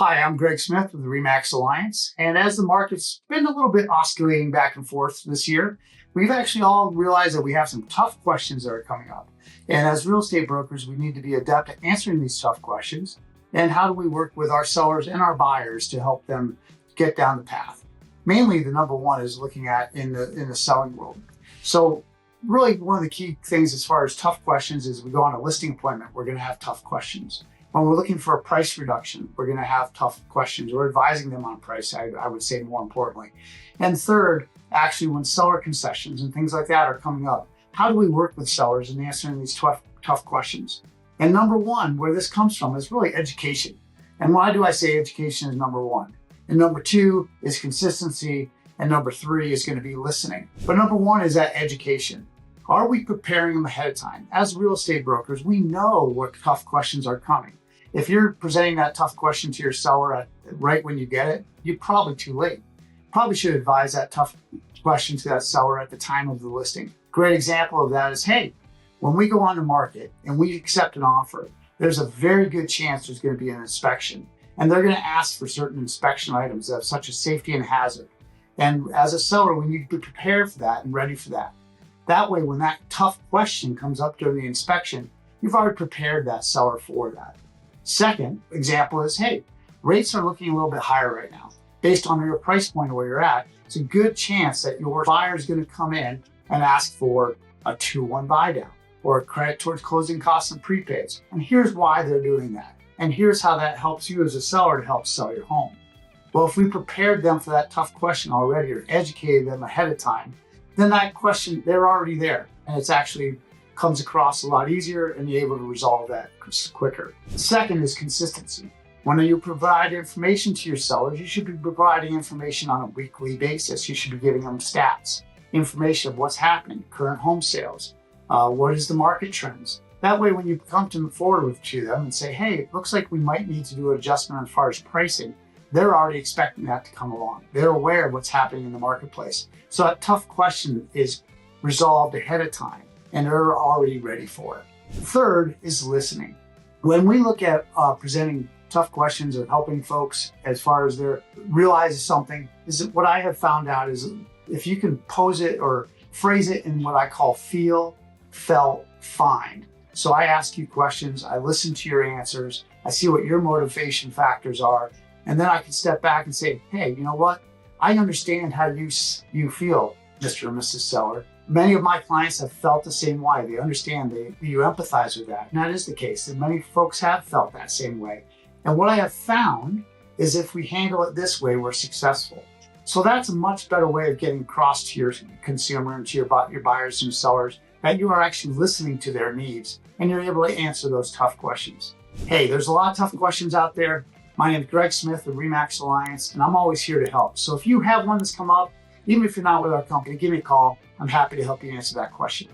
Hi, I'm Greg Smith with the REMAX Alliance. And as the market's been a little bit oscillating back and forth this year, we've actually all realized that we have some tough questions that are coming up. And as real estate brokers, we need to be adept at answering these tough questions. And how do we work with our sellers and our buyers to help them get down the path? Mainly, the number one is looking at in the selling world. So really, one of the key things as far as tough questions is we go on a listing appointment, we're going to have tough questions. When we're looking for a price reduction, we're going to have tough questions. We're advising them on price, I would say more importantly. And third, actually, when seller concessions and things like that are coming up, how do we work with sellers in answering these tough questions? And number one, where this comes from is really education. And why do I say education is number one? And number two is consistency. And number three is going to be listening. But number one is that education. Are we preparing them ahead of time? As real estate brokers, we know what tough questions are coming. If you're presenting that tough question to your seller right when you get it, you're probably too late. Probably should advise that tough question to that seller at the time of the listing. Great example of that is, hey, when we go on the market and we accept an offer, there's a very good chance there's going to be an inspection. And they're going to ask for certain inspection items of such as safety and hazard. And as a seller, we need to be prepared for that and ready for that. That way, when that tough question comes up during the inspection, you've already prepared that seller for that. Second example is, hey, rates are looking a little bit higher right now. Based on your price point of where you're at, it's a good chance that your buyer is going to come in and ask for a 2-1 buy down or a credit towards closing costs and prepaids. And here's why they're doing that. And here's how that helps you as a seller to help sell your home. Well, if we prepared them for that tough question already or educated them ahead of time, then that question, they're already there. And it's actually comes across a lot easier and you're able to resolve that quicker. Second is consistency. When you provide information to your sellers, you should be providing information on a weekly basis. You should be giving them stats, information of what's happening, current home sales, what is the market trends. That way, when you come forward to them and say, hey, it looks like we might need to do an adjustment as far as pricing, they're already expecting that to come along. They're aware of what's happening in the marketplace. So that tough question is resolved ahead of time and they're already ready for it. Third is listening. When we look at presenting tough questions or helping folks as far as they realize something, is that what I have found out is if you can pose it or phrase it in what I call feel, felt, find. So I ask you questions, I listen to your answers, I see what your motivation factors are, and then I can step back and say, hey, you know what? I understand how you feel, Mr. and Mrs. Seller. Many of my clients have felt the same way. They understand, you empathize with that. And that is the case. And many folks have felt that same way. And what I have found is if we handle it this way, we're successful. So that's a much better way of getting across to your consumer and to your buyers and sellers that you are actually listening to their needs and you're able to answer those tough questions. Hey, there's a lot of tough questions out there. My name is Greg Smith with REMAX Alliance, and I'm always here to help. So if you have one that's come up, even if you're not with our company, give me a call. I'm happy to help you answer that question.